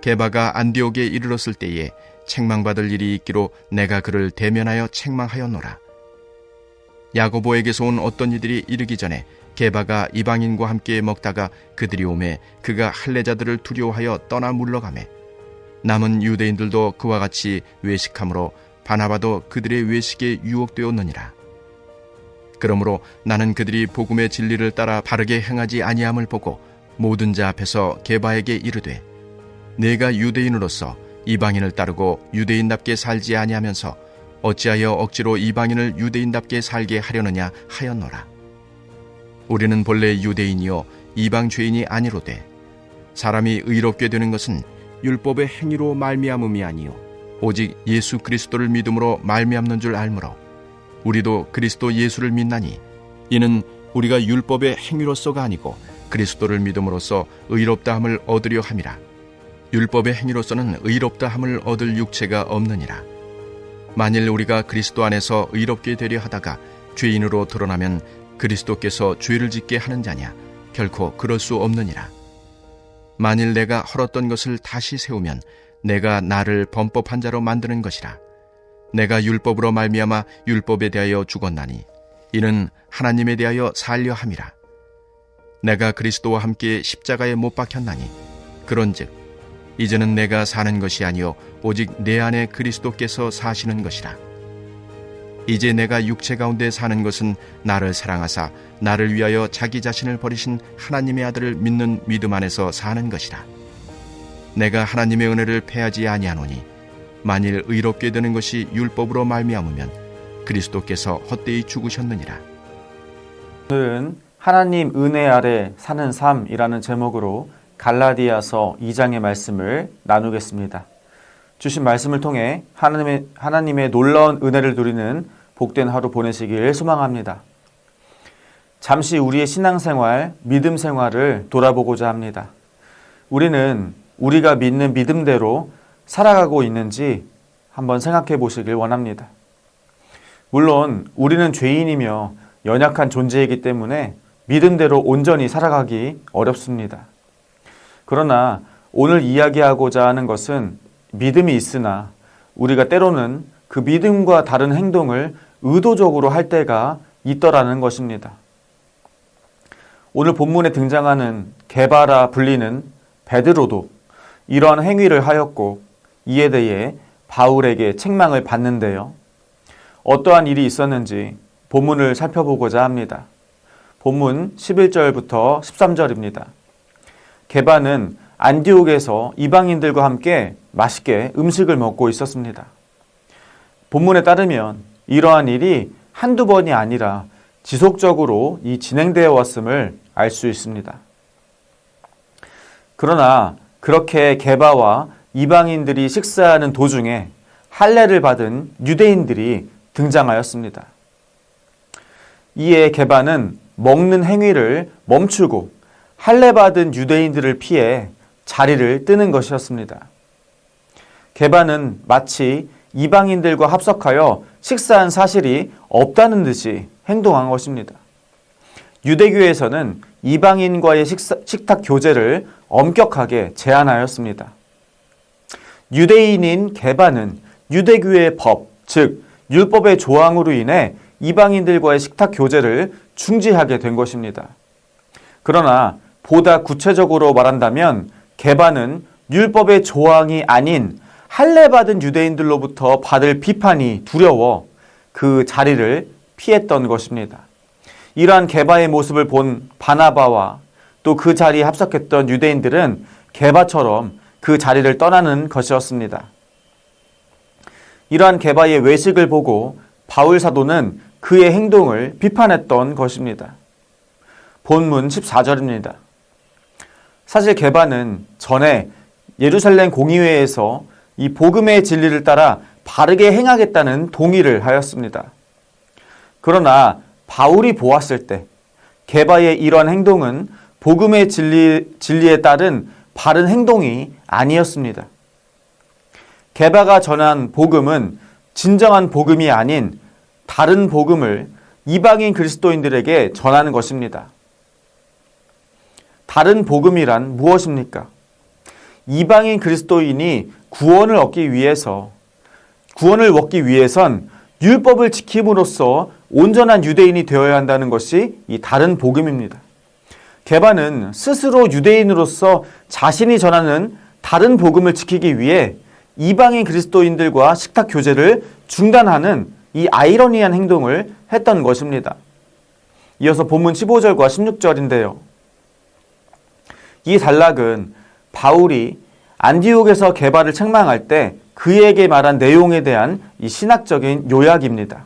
게바가 안디옥에 이르렀을 때에 책망받을 일이 있기로 내가 그를 대면하여 책망하였노라. 야고보에게서 온 어떤 이들이 이르기 전에 게바가 이방인과 함께 먹다가 그들이 오매 그가 할례자들을 두려워하여 떠나 물러가매 남은 유대인들도 그와 같이 외식함으로 바나바도 그들의 외식에 유혹되었느니라. 그러므로 나는 그들이 복음의 진리를 따라 바르게 행하지 아니함을 보고 모든 자 앞에서 게바에게 이르되 내가 유대인으로서 이방인을 따르고 유대인답게 살지 아니하면서 어찌하여 억지로 이방인을 유대인답게 살게 하려느냐 하였노라. 우리는 본래 유대인이요 이방 죄인이 아니로되 사람이 의롭게 되는 것은 율법의 행위로 말미암음이 아니요 오직 예수 그리스도를 믿음으로 말미암는 줄 알므로 우리도 그리스도 예수를 믿나니 이는 우리가 율법의 행위로서가 아니고 그리스도를 믿음으로써 의롭다함을 얻으려 함이라. 율법의 행위로서는 의롭다함을 얻을 육체가 없느니라. 만일 우리가 그리스도 안에서 의롭게 되려 하다가 죄인으로 드러나면 그리스도께서 죄를 짓게 하는 자냐? 결코 그럴 수 없느니라. 만일 내가 헐었던 것을 다시 세우면 내가 나를 범법한 자로 만드는 것이라. 내가 율법으로 말미암아 율법에 대하여 죽었나니 이는 하나님에 대하여 살려 함이라. 내가 그리스도와 함께 십자가에 못 박혔나니 그런즉 이제는 내가 사는 것이 아니요 오직 내 안에 그리스도께서 사시는 것이라. 이제 내가 육체 가운데 사는 것은 나를 사랑하사 나를 위하여 자기 자신을 버리신 하나님의 아들을 믿는 믿음 안에서 사는 것이라. 내가 하나님의 은혜를 패하지 아니하노니 만일 의롭게 되는 것이 율법으로 말미암으면 그리스도께서 헛되이 죽으셨느니라. 오늘은 하나님 은혜 아래 사는 삶이라는 제목으로 갈라디아서 2장의 말씀을 나누겠습니다. 주신 말씀을 통해 하나님의 놀라운 은혜를 누리는 복된 하루 보내시길 소망합니다. 잠시 우리의 신앙생활, 믿음 생활을 돌아보고자 합니다. 우리는 우리가 믿는 믿음대로 살아가고 있는지 한번 생각해 보시길 원합니다. 물론 우리는 죄인이며 연약한 존재이기 때문에 믿음대로 온전히 살아가기 어렵습니다. 그러나 오늘 이야기하고자 하는 것은 믿음이 있으나 우리가 때로는 그 믿음과 다른 행동을 의도적으로 할 때가 있더라는 것입니다. 오늘 본문에 등장하는 게바라 불리는 베드로도 이러한 행위를 하였고 이에 대해 바울에게 책망을 받는데요. 어떠한 일이 있었는지 본문을 살펴보고자 합니다. 본문 11절부터 13절입니다. 게바는 안디옥에서 이방인들과 함께 맛있게 음식을 먹고 있었습니다. 본문에 따르면 이러한 일이 한두 번이 아니라 지속적으로 진행되어 왔음을 알 수 있습니다. 그러나 그렇게 게바와 이방인들이 식사하는 도중에 할례를 받은 유대인들이 등장하였습니다. 이에 게바는 먹는 행위를 멈추고 할례 받은 유대인들을 피해 자리를 뜨는 것이었습니다. 게바는 마치 이방인들과 합석하여 식사한 사실이 없다는 듯이 행동한 것입니다. 유대교에서는 이방인과의 식탁 교제를 엄격하게 제한하였습니다. 유대인인 게바는 유대교의 법, 즉 율법의 조항으로 인해 이방인들과의 식탁 교제를 중지하게 된 것입니다. 그러나 보다 구체적으로 말한다면 게바는 율법의 조항이 아닌 할례 받은 유대인들로부터 받을 비판이 두려워 그 자리를 피했던 것입니다. 이러한 게바의 모습을 본 바나바와 또 그 자리에 합석했던 유대인들은 게바처럼 그 자리를 떠나는 것이었습니다. 이러한 게바의 외식을 보고 바울 사도는 그의 행동을 비판했던 것입니다. 본문 14절입니다. 사실 게바는 전에 예루살렘 공의회에서 이 복음의 진리를 따라 바르게 행하겠다는 동의를 하였습니다. 그러나 바울이 보았을 때 게바의 이러한 행동은 복음의 진리에 따른 바른 행동이 아니었습니다. 게바가 전한 복음은 진정한 복음이 아닌 다른 복음을 이방인 그리스도인들에게 전하는 것입니다. 다른 복음이란 무엇입니까? 이방인 그리스도인이 구원을 얻기 위해선 율법을 지킴으로써 온전한 유대인이 되어야 한다는 것이 이 다른 복음입니다. 게바는 스스로 유대인으로서 자신이 전하는 다른 복음을 지키기 위해 이방인 그리스도인들과 식탁 교제를 중단하는 이 아이러니한 행동을 했던 것입니다. 이어서 본문 15절과 16절인데요. 이 단락은 바울이 안디옥에서 게바를 책망할 때 그에게 말한 내용에 대한 이 신학적인 요약입니다.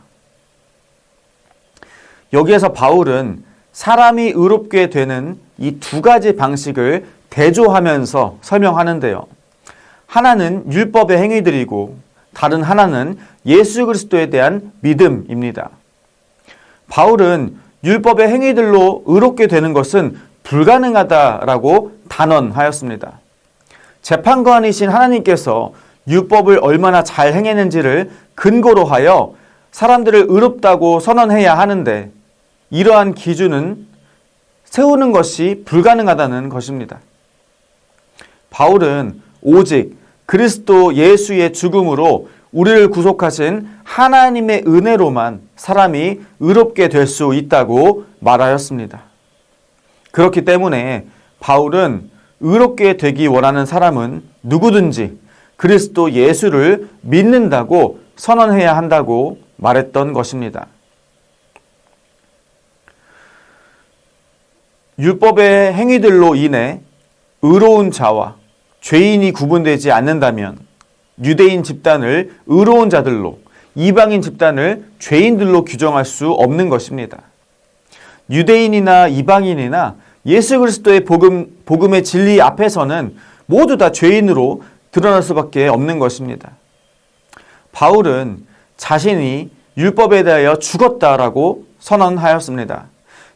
여기에서 바울은 사람이 의롭게 되는 이 두 가지 방식을 대조하면서 설명하는데요. 하나는 율법의 행위들이고 다른 하나는 예수 그리스도에 대한 믿음입니다. 바울은 율법의 행위들로 의롭게 되는 것은 불가능하다라고 단언하였습니다. 재판관이신 하나님께서 율법을 얼마나 잘 행했는지를 근거로 하여 사람들을 의롭다고 선언해야 하는데 이러한 기준은 세우는 것이 불가능하다는 것입니다. 바울은 오직 그리스도 예수의 죽음으로 우리를 구속하신 하나님의 은혜로만 사람이 의롭게 될 수 있다고 말하였습니다. 그렇기 때문에 바울은 의롭게 되기 원하는 사람은 누구든지 그리스도 예수를 믿는다고 선언해야 한다고 말했던 것입니다. 율법의 행위들로 인해 의로운 자와 죄인이 구분되지 않는다면 유대인 집단을 의로운 자들로, 이방인 집단을 죄인들로 규정할 수 없는 것입니다. 유대인이나 이방인이나 예수 그리스도의 복음의 진리 앞에서는 모두 다 죄인으로 드러날 수밖에 없는 것입니다. 바울은 자신이 율법에 대하여 죽었다라고 선언하였습니다.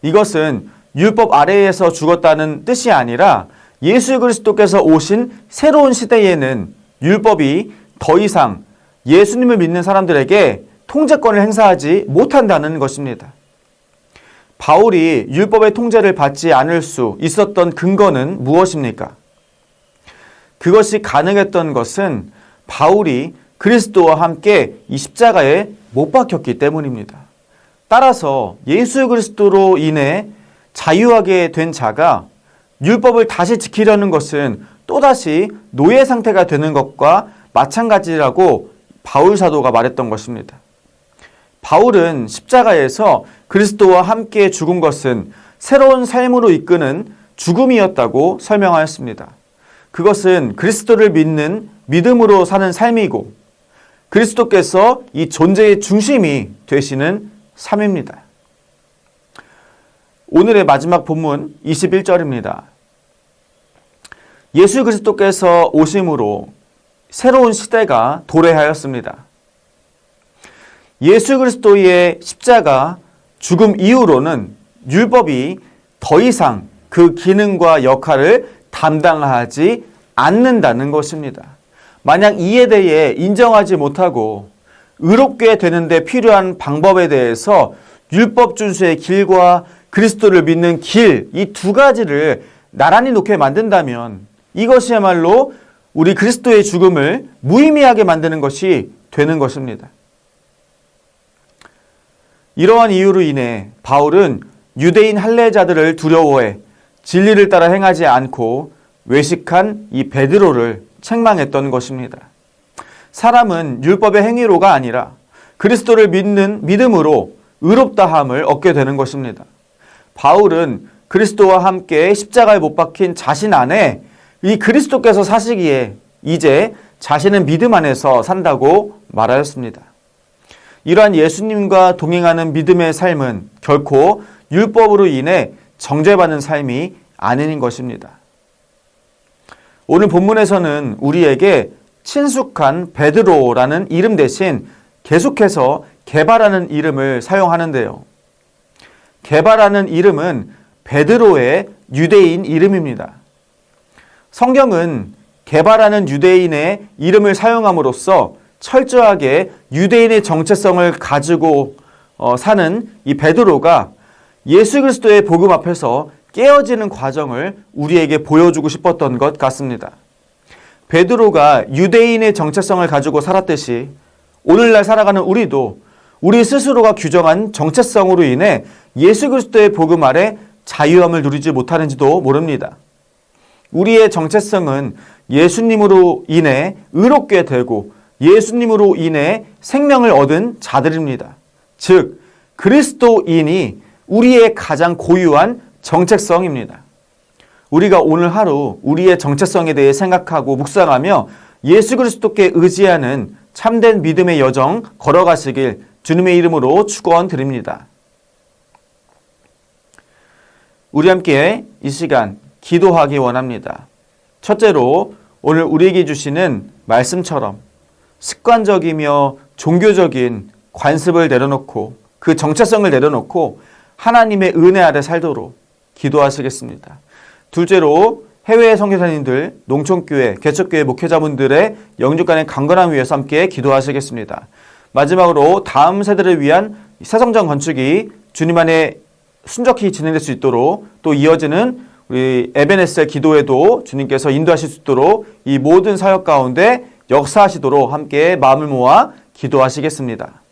이것은 율법 아래에서 죽었다는 뜻이 아니라 예수 그리스도께서 오신 새로운 시대에는 율법이 더 이상 예수님을 믿는 사람들에게 통제권을 행사하지 못한다는 것입니다. 바울이 율법의 통제를 받지 않을 수 있었던 근거는 무엇입니까? 그것이 가능했던 것은 바울이 그리스도와 함께 이 십자가에 못 박혔기 때문입니다. 따라서 예수 그리스도로 인해 자유하게 된 자가 율법을 다시 지키려는 것은 또다시 노예 상태가 되는 것과 마찬가지라고 바울 사도가 말했던 것입니다. 바울은 십자가에서 그리스도와 함께 죽은 것은 새로운 삶으로 이끄는 죽음이었다고 설명하였습니다. 그것은 그리스도를 믿는 믿음으로 사는 삶이고 그리스도께서 이 존재의 중심이 되시는 삶입니다. 오늘의 마지막 본문 21절입니다. 예수 그리스도께서 오심으로 새로운 시대가 도래하였습니다. 예수 그리스도의 십자가 죽음 이후로는 율법이 더 이상 그 기능과 역할을 담당하지 않는다는 것입니다. 만약 이에 대해 인정하지 못하고 의롭게 되는데 필요한 방법에 대해서 율법 준수의 길과 그리스도를 믿는 길, 이 두 가지를 나란히 놓게 만든다면 이것이야말로 우리 그리스도의 죽음을 무의미하게 만드는 것이 되는 것입니다. 이러한 이유로 인해 바울은 유대인 할례자들을 두려워해 진리를 따라 행하지 않고 외식한 이 베드로를 책망했던 것입니다. 사람은 율법의 행위로가 아니라 그리스도를 믿는 믿음으로 의롭다함을 얻게 되는 것입니다. 바울은 그리스도와 함께 십자가에 못 박힌 자신 안에 이 그리스도께서 사시기에 이제 자신은 믿음 안에서 산다고 말하였습니다. 이러한 예수님과 동행하는 믿음의 삶은 결코 율법으로 인해 정죄받는 삶이 아닌 것입니다. 오늘 본문에서는 우리에게 친숙한 베드로라는 이름 대신 계속해서 게바라는 이름을 사용하는데요. 게바라는 이름은 베드로의 유대인 이름입니다. 성경은 게바라는 유대인의 이름을 사용함으로써 철저하게 유대인의 정체성을 가지고 사는 이 베드로가 예수 그리스도의 복음 앞에서 깨어지는 과정을 우리에게 보여주고 싶었던 것 같습니다. 베드로가 유대인의 정체성을 가지고 살았듯이 오늘날 살아가는 우리도 우리 스스로가 규정한 정체성으로 인해 예수 그리스도의 복음 아래 자유함을 누리지 못하는지도 모릅니다. 우리의 정체성은 예수님으로 인해 의롭게 되고 예수님으로 인해 생명을 얻은 자들입니다. 즉 그리스도인이 우리의 가장 고유한 정체성입니다. 우리가 오늘 하루 우리의 정체성에 대해 생각하고 묵상하며 예수 그리스도께 의지하는 참된 믿음의 여정 걸어가시길 주님의 이름으로 축원드립니다. 우리 함께 이 시간 기도하기 원합니다. 첫째로 오늘 우리에게 주시는 말씀처럼 습관적이며 종교적인 관습을 내려놓고 그 정체성을 내려놓고 하나님의 은혜 아래 살도록 기도하시겠습니다. 둘째로 해외 선교사님들, 농촌교회, 개척교회 목회자분들의 영육간의 강건함 위해서 함께 기도하시겠습니다. 마지막으로 다음 세대를 위한 새성전 건축이 주님 안에 순적히 진행될 수 있도록 또 이어지는 우리 에베네셀 기도에도 주님께서 인도하실 수 있도록 이 모든 사역 가운데 역사하시도록 함께 마음을 모아 기도하시겠습니다.